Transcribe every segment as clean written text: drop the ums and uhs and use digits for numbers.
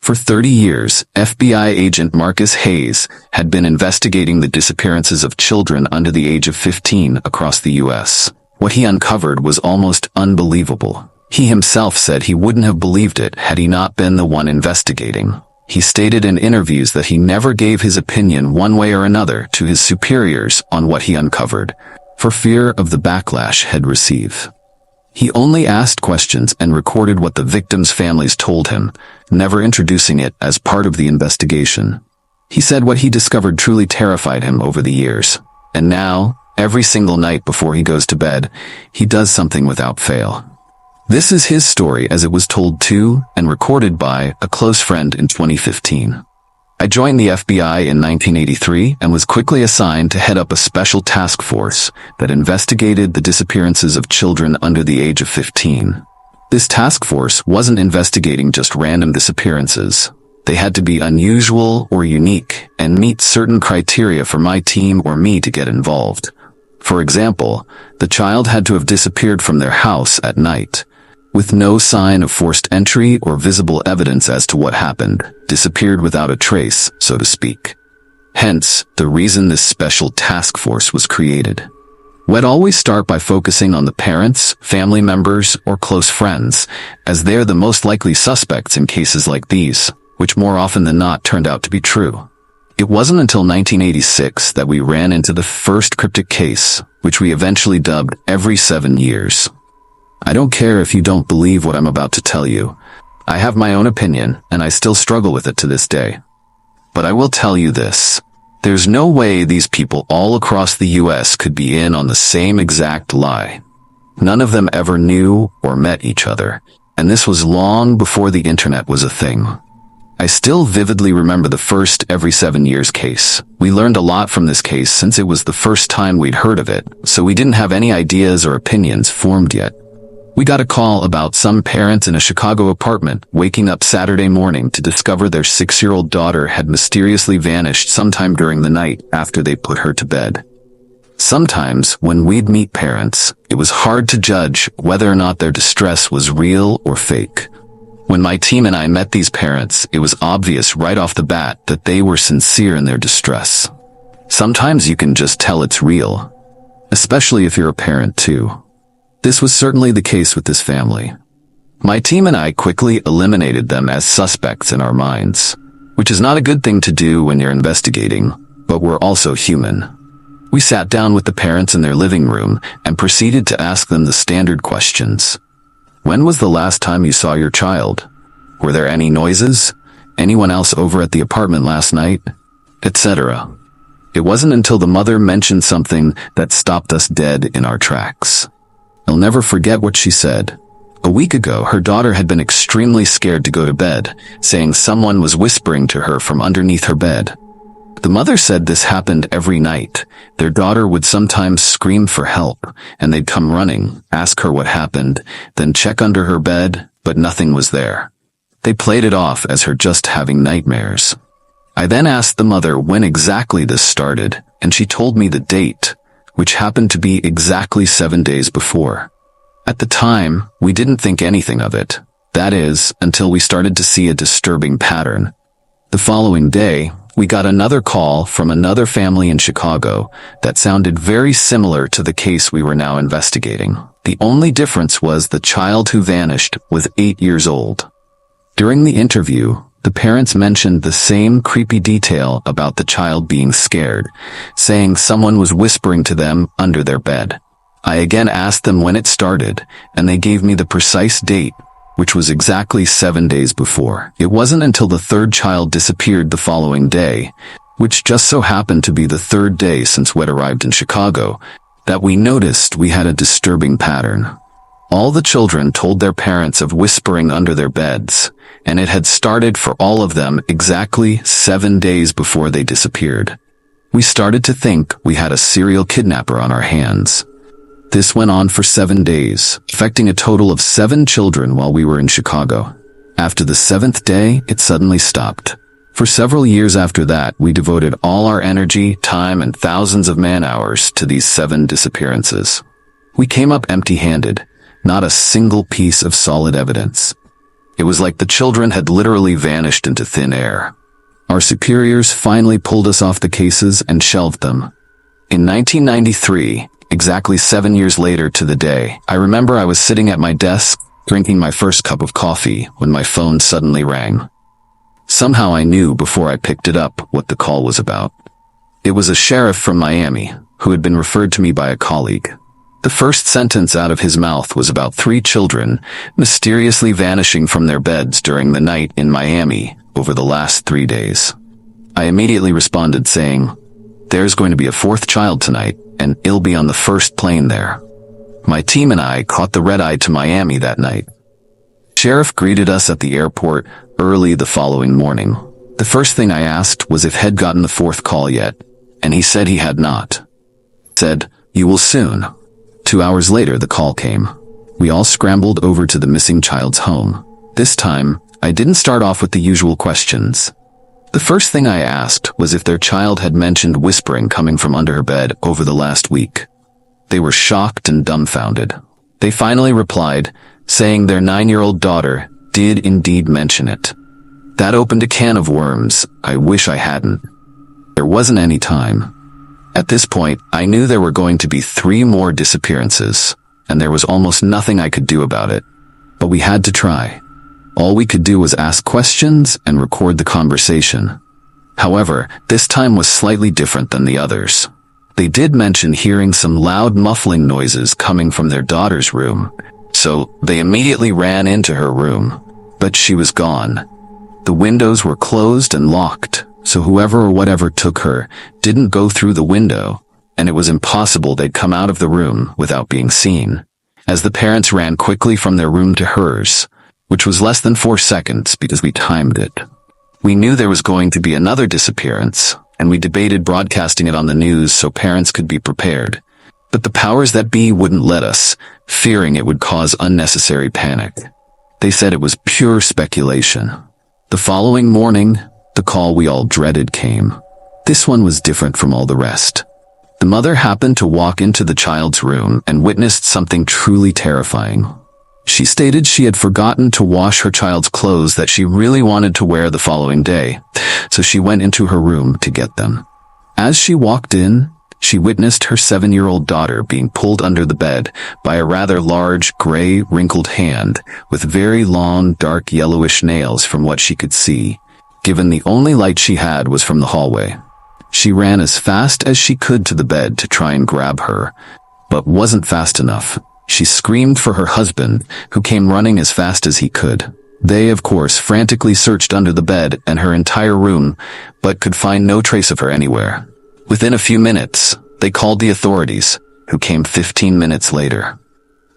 For 30 years, FBI agent Marcus Hayes had been investigating the disappearances of children under the age of 15 across the U.S. What he uncovered was almost unbelievable. He himself said he wouldn't have believed it had he not been the one investigating. He stated in interviews that he never gave his opinion one way or another to his superiors on what he uncovered, for fear of the backlash he'd receive. He only asked questions and recorded what the victims' families told him, never introducing it as part of the investigation. He said what he discovered truly terrified him over the years, and now, every single night before he goes to bed, he does something without fail. This is his story as it was told to and recorded by a close friend in 2015. I joined the FBI in 1983 and was quickly assigned to head up a special task force that investigated the disappearances of children under the age of 15. This task force wasn't investigating just random disappearances. They had to be unusual or unique and meet certain criteria for my team or me to get involved. For example, the child had to have disappeared from their house at night, with no sign of forced entry or visible evidence as to what happened, disappeared without a trace, so to speak. Hence, the reason this special task force was created. We'd always start by focusing on the parents, family members, or close friends, as they're the most likely suspects in cases like these, which more often than not turned out to be true. It wasn't until 1986 that we ran into the first cryptic case, which we eventually dubbed Every 7 Years. I don't care if you don't believe what I'm about to tell you. I have my own opinion, and I still struggle with it to this day. But I will tell you this. There's no way these people all across the U.S. could be in on the same exact lie. None of them ever knew or met each other, and this was long before the internet was a thing. I still vividly remember the first Every 7 Years case. We learned a lot from this case since it was the first time we'd heard of it, so we didn't have any ideas or opinions formed yet. We got a call about some parents in a Chicago apartment waking up Saturday morning to discover their 6-year-old daughter had mysteriously vanished sometime during the night after they put her to bed. Sometimes, when we'd meet parents, it was hard to judge whether or not their distress was real or fake. When my team and I met these parents, it was obvious right off the bat that they were sincere in their distress. Sometimes you can just tell it's real, especially if you're a parent too. This was certainly the case with this family. My team and I quickly eliminated them as suspects in our minds, which is not a good thing to do when you're investigating, but we're also human. We sat down with the parents in their living room and proceeded to ask them the standard questions. When was the last time you saw your child? Were there any noises? Anyone else over at the apartment last night? Etc. It wasn't until the mother mentioned something that stopped us dead in our tracks. I'll never forget what she said. A week ago, her daughter had been extremely scared to go to bed, saying someone was whispering to her from underneath her bed. The mother said this happened every night. Their daughter would sometimes scream for help, and they'd come running, ask her what happened, then check under her bed, but nothing was there. They played it off as her just having nightmares. I then asked the mother when exactly this started, and she told me the date, which happened to be exactly 7 days before. At the time, we didn't think anything of it. That is, until we started to see a disturbing pattern. The following day, we got another call from another family in Chicago that sounded very similar to the case we were now investigating. The only difference was the child who vanished was 8 years old. During the interview, the parents mentioned the same creepy detail about the child being scared, saying someone was whispering to them under their bed. I again asked them when it started, and they gave me the precise date, which was exactly 7 days before. It wasn't until the third child disappeared the following day, which just so happened to be the third day since we'd arrived in Chicago, that we noticed we had a disturbing pattern. All the children told their parents of whispering under their beds, and it had started for all of them exactly 7 days before they disappeared. We started to think we had a serial kidnapper on our hands. This went on for 7 days, affecting a total of 7 children while we were in Chicago. After the 7th day, it suddenly stopped. For several years after that, we devoted all our energy, time, and thousands of man-hours to these 7 disappearances. We came up empty-handed, not a single piece of solid evidence. It was like the children had literally vanished into thin air. Our superiors finally pulled us off the cases and shelved them. In 1993, exactly 7 years later to the day, I remember I was sitting at my desk, drinking my first cup of coffee, when my phone suddenly rang. Somehow I knew before I picked it up what the call was about. It was a sheriff from Miami, who had been referred to me by a colleague. The first sentence out of his mouth was about 3 children mysteriously vanishing from their beds during the night in Miami over the last 3 days. I immediately responded saying, "There's going to be a 4th child tonight, and it'll be on the first plane there." My team and I caught the red-eye to Miami that night. Sheriff greeted us at the airport early the following morning. The first thing I asked was if he'd gotten the 4th call yet, and he said he had not. Said, "You will soon." 2 hours later, the call came. We all scrambled over to the missing child's home. This time, I didn't start off with the usual questions. The first thing I asked was if their child had mentioned whispering coming from under her bed over the last week. They were shocked and dumbfounded. They finally replied, saying their 9-year-old daughter did indeed mention it. That opened a can of worms I wish I hadn't. There wasn't any time. At this point, I knew there were going to be 3 more disappearances, and there was almost nothing I could do about it. But we had to try. All we could do was ask questions and record the conversation. However, this time was slightly different than the others. They did mention hearing some loud muffling noises coming from their daughter's room, so they immediately ran into her room. But she was gone. The windows were closed and locked, so whoever or whatever took her didn't go through the window, and it was impossible they'd come out of the room without being seen. As the parents ran quickly from their room to hers, which was less than 4 seconds because we timed it. We knew there was going to be another disappearance, and we debated broadcasting it on the news so parents could be prepared. But the powers that be wouldn't let us, fearing it would cause unnecessary panic. They said it was pure speculation. The following morning, the call we all dreaded came. This one was different from all the rest. The mother happened to walk into the child's room and witnessed something truly terrifying. She stated she had forgotten to wash her child's clothes that she really wanted to wear the following day, so she went into her room to get them. As she walked in, she witnessed her 7-year-old daughter being pulled under the bed by a rather large, gray, wrinkled hand with very long, dark yellowish nails from what she could see, given the only light she had was from the hallway. She ran as fast as she could to the bed to try and grab her, but wasn't fast enough. She screamed for her husband, who came running as fast as he could. They, of course, frantically searched under the bed and her entire room, but could find no trace of her anywhere. Within a few minutes, they called the authorities, who came 15 minutes later.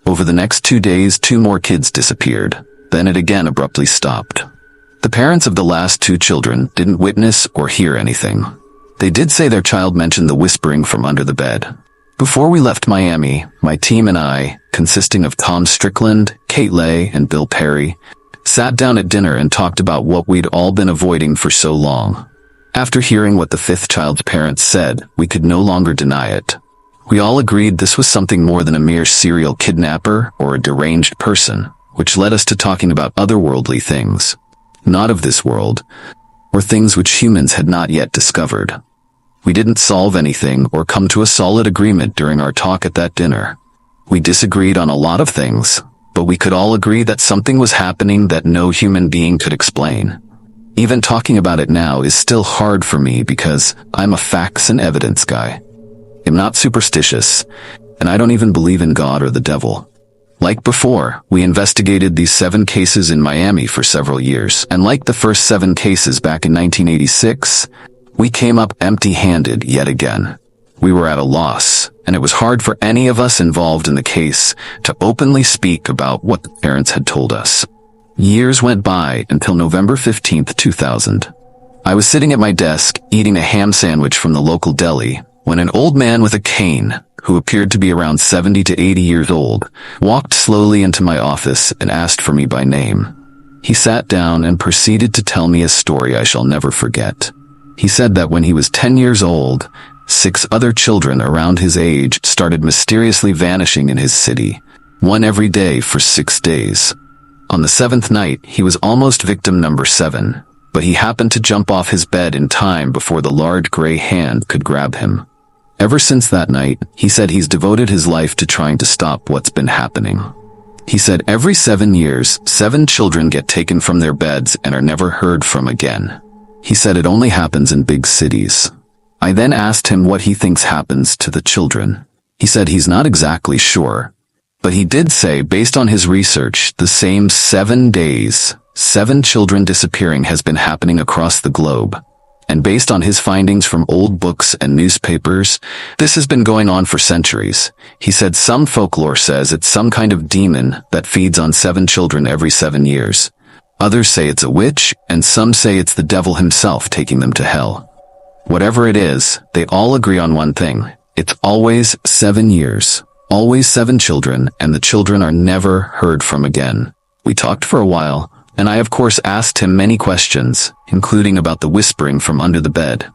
Over the next 2 days, 2 more kids disappeared. Then it again abruptly stopped. The parents of the last 2 children didn't witness or hear anything. They did say their child mentioned the whispering from under the bed. Before we left Miami, my team and I, consisting of Tom Strickland, Kate Lay, and Bill Perry, sat down at dinner and talked about what we'd all been avoiding for so long. After hearing what the 5th child's parents said, we could no longer deny it. We all agreed this was something more than a mere serial kidnapper or a deranged person, which led us to talking about otherworldly things, not of this world, or things which humans had not yet discovered. We didn't solve anything or come to a solid agreement during our talk at that dinner. We disagreed on a lot of things, but we could all agree that something was happening that no human being could explain. Even talking about it now is still hard for me because I'm a facts and evidence guy. I'm not superstitious, and I don't even believe in God or the devil. Like before, we investigated these 7 cases in Miami for several years, and like the first 7 cases back in 1986, we came up empty-handed yet again. We were at a loss, and it was hard for any of us involved in the case to openly speak about what the parents had told us. Years went by until November 15th, 2000. I was sitting at my desk eating a ham sandwich from the local deli when an old man with a cane, who appeared to be around 70 to 80 years old, walked slowly into my office and asked for me by name. He sat down and proceeded to tell me a story I shall never forget. He said that when he was 10 years old, 6 other children around his age started mysteriously vanishing in his city, one every day for 6 days. On the seventh night, he was almost victim number 7, but he happened to jump off his bed in time before the large gray hand could grab him. Ever since that night, he said he's devoted his life to trying to stop what's been happening. He said every 7 years, 7 children get taken from their beds and are never heard from again. He said it only happens in big cities. I then asked him what he thinks happens to the children. He said he's not exactly sure, but he did say based on his research, the same 7 days, 7 children disappearing has been happening across the globe. And based on his findings from old books and newspapers, this has been going on for centuries. He said some folklore says it's some kind of demon that feeds on 7 children every 7 years. Others say it's a witch, and some say it's the devil himself taking them to hell. Whatever it is, they all agree on one thing. It's always 7 years, always 7 children, and the children are never heard from again. We talked for a while, and I of course asked him many questions, including about the whispering from under the bed.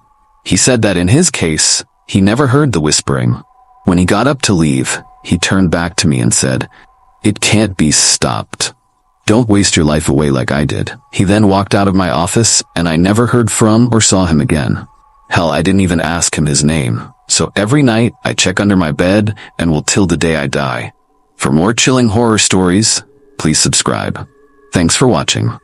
He said that in his case, he never heard the whispering. When he got up to leave, he turned back to me and said, "It can't be stopped. Don't waste your life away like I did." He then walked out of my office, and I never heard from or saw him again. Hell, I didn't even ask him his name. So every night, I check under my bed and will till the day I die. For more chilling horror stories, please subscribe. Thanks for watching.